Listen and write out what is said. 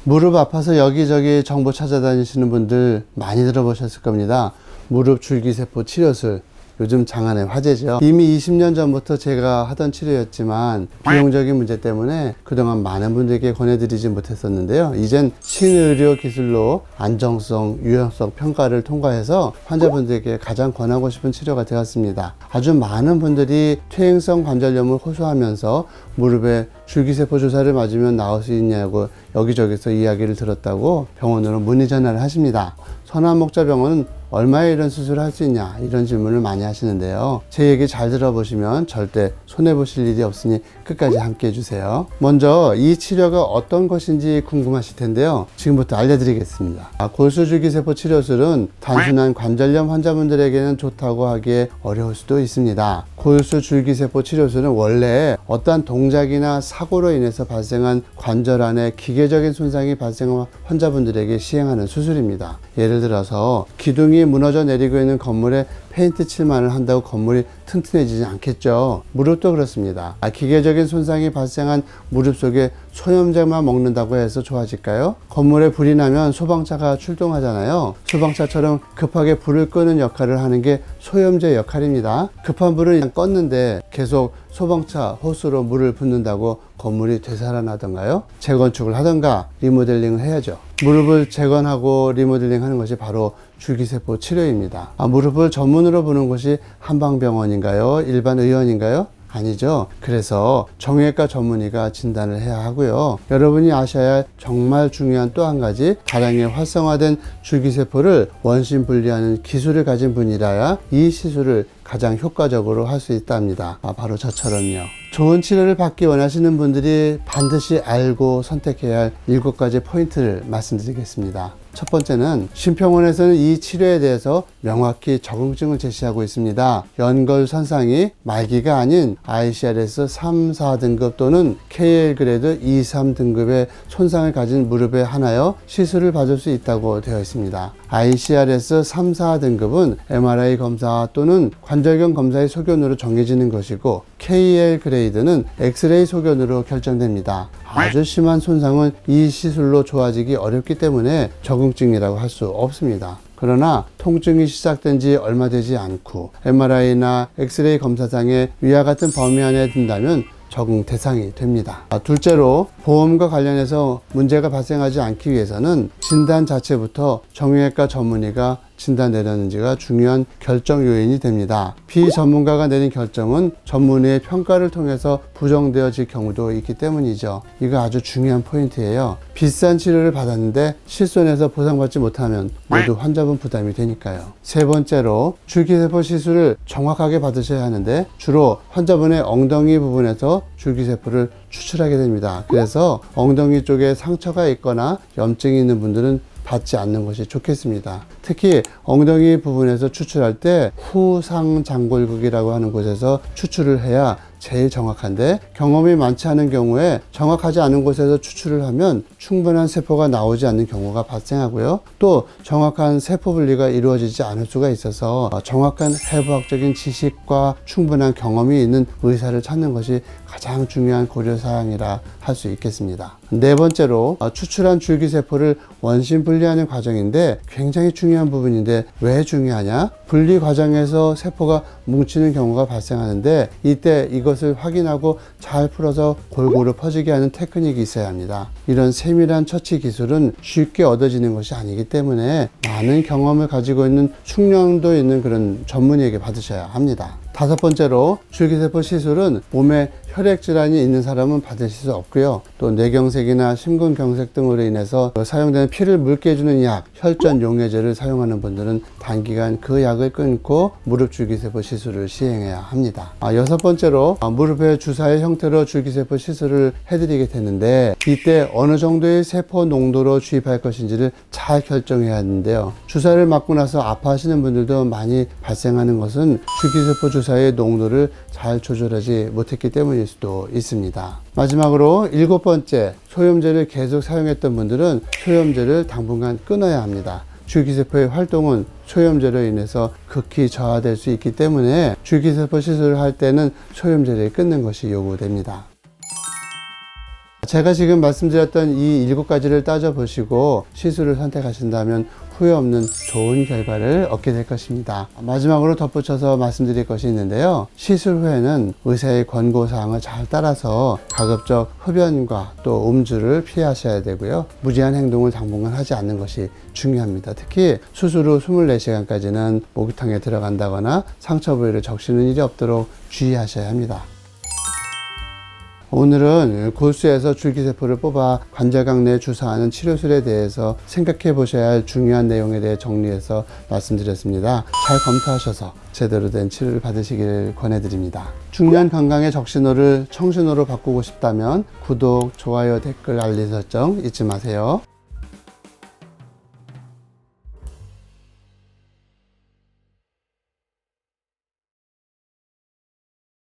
무릎 아파서 여기저기 정보 찾아다니시는 분들 많이 들어보셨을 겁니다. 무릎 줄기세포 치료술, 요즘 장안의 화제죠. 이미 20년 전부터 제가 하던 치료였지만 비용적인 문제 때문에 그동안 많은 분들에게 권해드리지 못했었는데요. 이젠 신의료 기술로 안정성, 유연성 평가를 통과해서 환자분들에게 가장 권하고 싶은 치료가 되었습니다. 아주 많은 분들이 퇴행성 관절염을 호소하면서 무릎에 줄기세포 주사를 맞으면 나을 수 있냐고 여기저기서 이야기를 들었다고 병원으로 문의 전화를 하십니다. 선암목자병원은 얼마에 이런 수술을 할 수 있냐, 이런 질문을 많이 하시는데요. 제 얘기 잘 들어보시면 절대 손해보실 일이 없으니 끝까지 함께 해주세요. 먼저 이 치료가 어떤 것인지 궁금하실 텐데요. 지금부터 알려드리겠습니다. 골수줄기세포 치료술은 단순한 관절염 환자분들에게는 좋다고 하기에 어려울 수도 있습니다. 골수줄기세포 치료술은 원래 어떠한 동작이나 사고로 인해서 발생한 관절 안에 기계적인 손상이 발생한 환자분들에게 시행하는 수술입니다. 예를 들어서 기둥이 무너져 내리고 있는 건물에 페인트 칠만을 한다고 건물이 튼튼해지지 않겠죠. 무릎도 그렇습니다. 기계적인 손상이 발생한 무릎 속에 소염제만 먹는다고 해서 좋아질까요? 건물에 불이 나면 소방차가 출동하잖아요. 소방차처럼 급하게 불을 끄는 역할을 하는 게 소염제 역할입니다. 급한 불을 껐는데 계속 소방차 호스로 물을 붓는다고 건물이 되살아나던가요? 재건축을 하던가 리모델링을 해야죠. 무릎을 재건하고 리모델링 하는 것이 바로 줄기세포 치료입니다. 무릎을 전문으로 보는 곳이 한방병원인가요? 일반 의원인가요? 아니죠. 그래서 정형외과 전문의가 진단을 해야 하고요. 여러분이 아셔야 할 정말 중요한 또 한 가지, 다량의 활성화된 줄기세포를 원심 분리하는 기술을 가진 분이라야 이 시술을 가장 효과적으로 할 수 있답니다. 바로 저처럼요. 좋은 치료를 받기 원하시는 분들이 반드시 알고 선택해야 할 7가지 포인트를 말씀드리겠습니다. 첫 번째는 심평원에서는 이 치료에 대해서 명확히 적응증을 제시하고 있습니다. 연골선상이 말기가 아닌 ICRS 3, 4등급 또는 KL 그레이드 2, 3등급의 손상을 가진 무릎에 한하여 시술을 받을 수 있다고 되어 있습니다. ICRS 3, 4등급은 MRI 검사 또는 관절경 검사의 소견으로 정해지는 것이고, KL 그레이드는 엑스레이 소견으로 결정됩니다. 아주 심한 손상은 이 시술로 좋아지기 어렵기 때문에 적응증이라고 할 수 없습니다. 그러나 통증이 시작된 지 얼마 되지 않고 MRI나 엑스레이 검사상에 위와 같은 범위 안에 든다면 적응 대상이 됩니다. 둘째로 보험과 관련해서 문제가 발생하지 않기 위해서는 진단 자체부터 정형외과 전문의가 진단 내렸는지가 중요한 결정 요인이 됩니다. 비전문가가 내린 결정은 전문의의 평가를 통해서 부정되어질 경우도 있기 때문이죠. 이거 아주 중요한 포인트예요. 비싼 치료를 받았는데 실손해서 보상받지 못하면 모두 환자분 부담이 되니까요. 세 번째로 줄기세포 시술을 정확하게 받으셔야 하는데 주로 환자분의 엉덩이 부분에서 줄기세포를 추출하게 됩니다. 그래서 엉덩이 쪽에 상처가 있거나 염증이 있는 분들은 받지 않는 것이 좋겠습니다. 특히 엉덩이 부분에서 추출할 때 후상장골극이라고 하는 곳에서 추출을 해야 제일 정확한데, 경험이 많지 않은 경우에 정확하지 않은 곳에서 추출을 하면 충분한 세포가 나오지 않는 경우가 발생하고요. 또 정확한 세포 분리가 이루어지지 않을 수가 있어서 정확한 해부학적인 지식과 충분한 경험이 있는 의사를 찾는 것이 가장 중요한 고려사항이라 할 수 있겠습니다. 네 번째로 추출한 줄기세포를 원심 분리하는 과정인데 굉장히 중요한 부분인데 왜 중요하냐? 분리 과정에서 세포가 뭉치는 경우가 발생하는데 이때 이것을 확인하고 잘 풀어서 골고루 퍼지게 하는 테크닉이 있어야 합니다. 이런 세밀한 처치 기술은 쉽게 얻어지는 것이 아니기 때문에 많은 경험을 가지고 있는 숙련도 있는 그런 전문의에게 받으셔야 합니다. 다섯 번째로 줄기세포 시술은 몸에 혈액질환이 있는 사람은 받으실 수 없고요. 또 뇌경색이나 심근경색 등으로 인해서 사용되는 피를 묽게 해주는 약, 혈전용해제를 사용하는 분들은 단기간 그 약을 끊고 무릎 줄기세포 시술을 시행해야 합니다. 여섯 번째로 무릎에 주사의 형태로 줄기세포 시술을 해드리게 되는데 이때 어느 정도의 세포 농도로 주입할 것인지를 잘 결정해야 하는데요. 주사를 맞고 나서 아파하시는 분들도 많이 발생하는 것은 줄기세포 주사의 농도를 잘 조절하지 못했기 때문일 수도 있습니다. 마지막으로 7번째, 소염제를 계속 사용했던 분들은 소염제를 당분간 끊어야 합니다. 줄기세포의 활동은 소염제로 인해서 극히 저하될 수 있기 때문에 줄기세포 시술을 할 때는 소염제를 끊는 것이 요구됩니다. 제가 지금 말씀드렸던 이 7가지를 따져보시고 시술을 선택하신다면 후회 없는 좋은 결과를 얻게 될 것입니다. 마지막으로 덧붙여서 말씀드릴 것이 있는데요. 시술 후에는 의사의 권고사항을 잘 따라서 가급적 흡연과 또 음주를 피하셔야 되고요. 무리한 행동을 당분간 하지 않는 것이 중요합니다. 특히 수술 후 24시간까지는 목욕탕에 들어간다거나 상처 부위를 적시는 일이 없도록 주의하셔야 합니다. 오늘은 골수에서 줄기세포를 뽑아 관절각 내에 주사하는 치료술에 대해서 생각해 보셔야 할 중요한 내용에 대해 정리해서 말씀드렸습니다. 잘 검토하셔서 제대로 된 치료를 받으시길 권해드립니다. 중년 건강의 적신호를 청신호로 바꾸고 싶다면 구독, 좋아요, 댓글, 알림 설정 잊지 마세요.